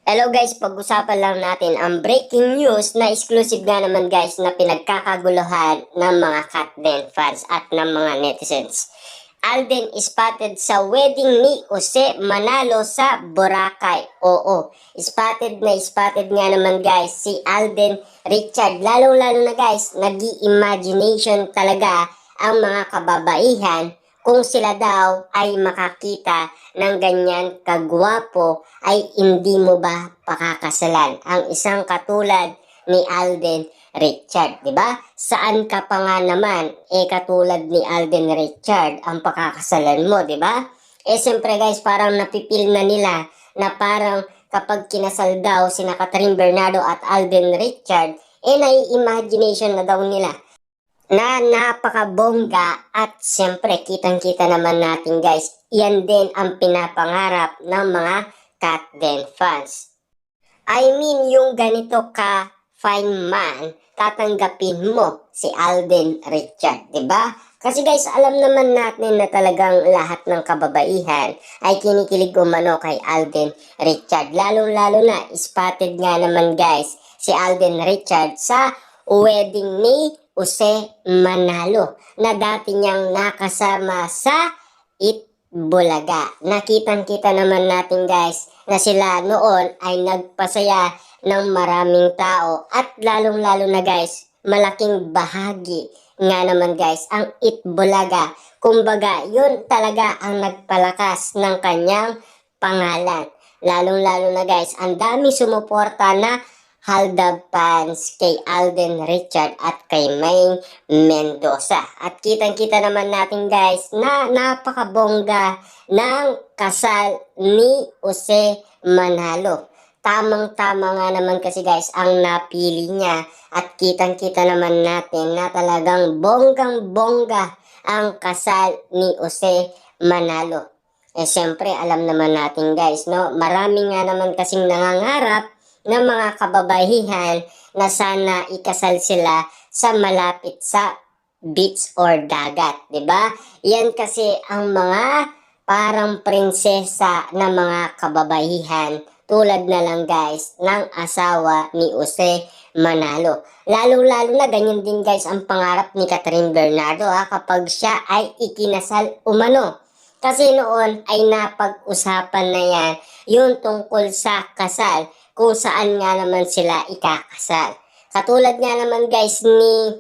Hello guys, pag-usapan lang natin ang breaking news na exclusive nga naman guys na pinagkakaguluhan ng mga Katden fans at ng mga netizens. Alden spotted sa wedding ni Jose Manalo sa Boracay. Oo, spotted nga naman guys si Alden Richard. Lalong-lalo na guys, nag-imagination talaga ang mga kababaihan kung sila daw ay makakita ng ganyan kagwapo ay hindi mo ba pakakasalan ang isang katulad ni Alden Richard, di ba? Saan ka pa nga naman katulad ni Alden Richard ang pakakasalan mo, di ba? Siyempre guys, parang napipil na nila na parang kapag kinasal daw sina Catherine Bernardo at Alden Richard, nai-imagination na daw nila na napakabongga at siyempre kitang-kita naman natin guys, yan din ang pinapangarap ng mga Katden fans. I mean, yung ganito ka fine man, tatanggapin mo si Alden Richard, di ba? Kasi guys, alam naman natin na talagang lahat ng kababaihan ay kinikilig umano kay Alden Richard. Lalong-lalo na, spotted nga naman guys si Alden Richard sa wedding ni Jose Manalo na dati niyang nakasama sa Itbulaga. Nakitang-kita naman natin guys na sila noon ay nagpasaya ng maraming tao at lalong-lalo na guys, malaking bahagi nga naman guys ang Itbulaga. Kumbaga, yun talaga ang nagpalakas ng kanyang pangalan. Lalong-lalo na guys, ang dami sumuporta na Haldab fans kay Alden Richard at kay May Mendoza. At kitang-kita naman natin guys na napakabongga ng kasal ni Jose Manalo. Tamang-tama nga naman kasi guys ang napili niya at kitang-kita naman natin na talagang bonggang-bongga ang kasal ni Jose Manalo. Siyempre alam naman natin guys, no, marami nga naman kasing nangangarap ng mga kababaihan na sana ikasal sila sa malapit sa beach or dagat, 'di ba? Yan kasi ang mga parang prinsesa na mga kababaihan tulad na lang guys ng asawa ni Jose Manalo. Lalo-lalo na ganyan din guys ang pangarap ni Catherine Bernardo kapag siya ay ikinasal umano. Kasi noon ay napag-usapan na yan yung tungkol sa kasal kung saan nga naman sila ikakasal. Katulad nga naman guys ni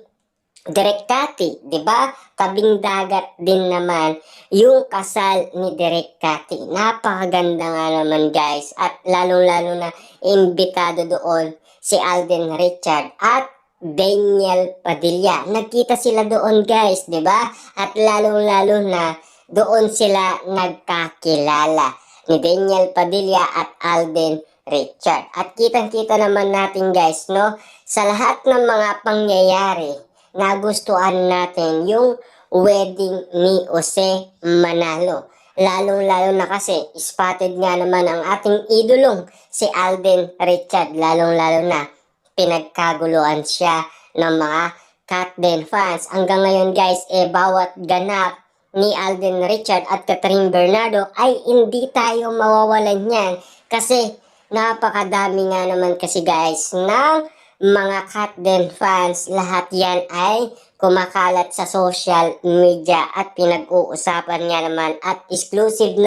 Direk Cathy, 'di ba? Tabing dagat din naman yung kasal ni Direk Cathy. Napakaganda nga naman guys at lalong-lalo na imbitado doon si Alden Richard at Daniel Padilla. Nagkita sila doon guys, 'di ba? At lalong-lalo na doon sila nagkakilala ni Daniel Padilla at Alden Richard. At kitang-kita naman natin guys, no, sa lahat ng mga pangyayari, nagustuhan natin yung wedding ni Jose Manalo. Lalong-lalo na kasi, spotted nga naman ang ating idolong si Alden Richard. Lalong-lalo na, pinagkaguluhan siya ng mga Katden fans. Hanggang ngayon guys, bawat ganap ni Alden Richard at Catherine Bernardo ay hindi tayo mawawalan yan kasi napakadami nga naman kasi guys ng mga Katden fans. Lahat yan ay kumakalat sa social media at pinag-uusapan nga naman at exclusive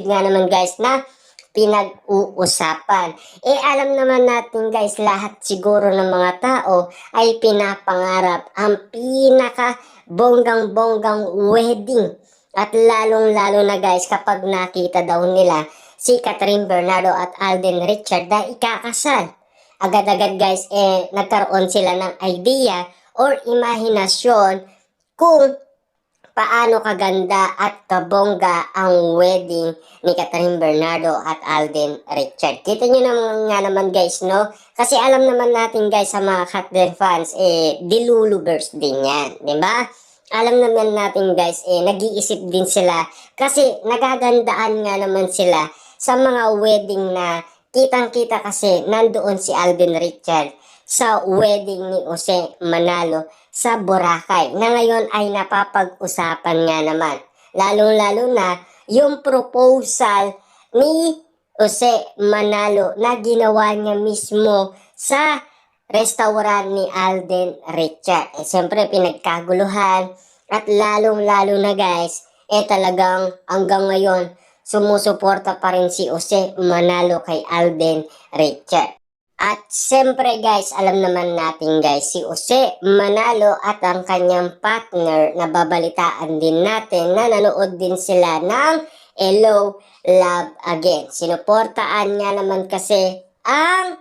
nga naman guys na pinag-uusapan. Alam naman natin guys, lahat siguro ng mga tao ay pinapangarap ang pinaka bonggang-bonggang wedding. At lalong-lalo na guys kapag nakita daw nila si Catherine Bernardo at Alden Richard na ikakasal. Agad-agad guys, nagkaroon sila ng idea or imahinasyon kung paano kaganda at kabongga ang wedding ni Catherine Bernardo at Alden Richard. Kita nyo naman nga naman guys, no? Kasi alam naman natin guys sa mga Katden fans, dilulubers din yan, di ba? Alam naman natin guys, nag-iisip din sila kasi nagagandaan nga naman sila sa mga wedding na kitang-kita kasi nandoon si Alden Richard sa wedding ni Jose Manalo sa Boracay na ngayon ay napapag-usapan nga naman. Lalong-lalo na yung proposal ni Jose Manalo na ginawa niya mismo sa restaurant ni Alden Richard. Siyempre pinagkaguluhan at lalong-lalo na guys, talagang hanggang ngayon sumusuporta pa rin si Jose Manalo kay Alden Richard. At siyempre guys, alam naman natin guys, si Jose Manalo at ang kanyang partner na babalitaan din natin na nanood din sila ng Hello, Love Again. Sinuportaan niya naman kasi ang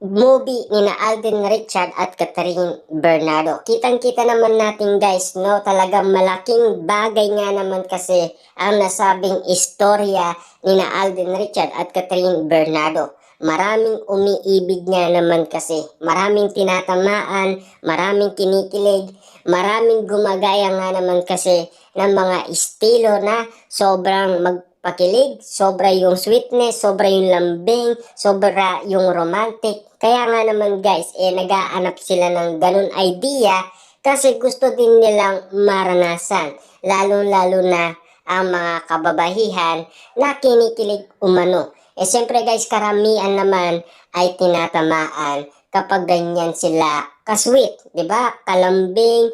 movie ni na Alden Richard at Catherine Bernardo. Kitang-kita naman natin guys, no, talagang malaking bagay nga naman kasi ang nasabing istorya ni na Alden Richard at Catherine Bernardo. Maraming umiibig nga naman kasi, maraming tinatamaan, maraming kinikilig, maraming gumagaya nga naman kasi ng mga estilo na sobrang magpakilig, sobra yung sweetness, sobra yung lambing, sobra yung romantic. Kaya nga naman guys, nag-aanap sila ng ganun idea kasi gusto din nilang maranasan, lalo-lalo na ang mga kababahihan na kinikilig umano. Siyempre guys, karamihan naman ay tinatamaan kapag ganyan sila ka-sweet, di ba? Kalambing,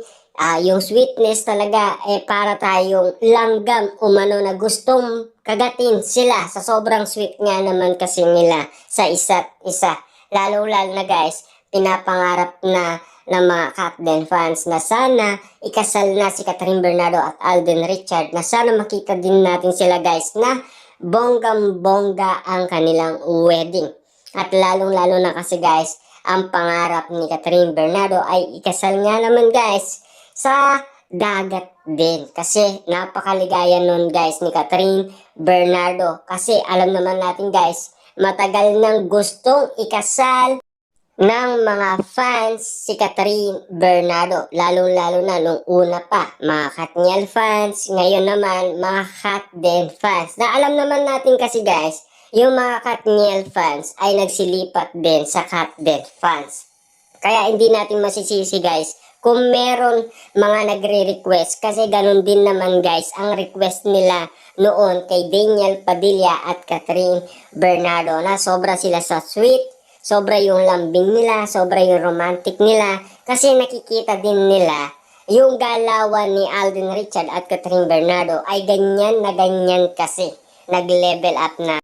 yung sweetness talaga, para tayong langgam umano na gustong kagatin sila sa sobrang sweet nga naman kasi nila sa isa't isa. Lalo-lalo na guys, pinapangarap na ng mga Katden fans na sana ikasal na si Catherine Bernardo at Alden Richard, na sana makita din natin sila guys na bonggang-bongga ang kanilang wedding. At lalong-lalo na kasi guys, ang pangarap ni Catherine Bernardo ay ikasal nga naman guys sa dagat din. Kasi napakaligaya nun guys ni Catherine Bernardo. Kasi alam naman natin guys, matagal nang gustong ikasal ng mga fans si Catherine Bernardo, lalo-lalo na nung una pa, mga Katniel fans, ngayon naman mga Katden fans. Na alam naman natin kasi guys, yung mga Katniel fans ay nagsilipat din sa Katden fans. Kaya hindi natin masisisi guys kung meron mga nagre-request, kasi ganun din naman guys ang request nila noon kay Daniel Padilla at Catherine Bernardo, na sobra sila sa sweet, sobra yung lambing nila, sobra yung romantic nila, kasi nakikita din nila yung galawan ni Alden Richard at Catherine Bernardo ay ganyan na ganyan kasi nag-level up na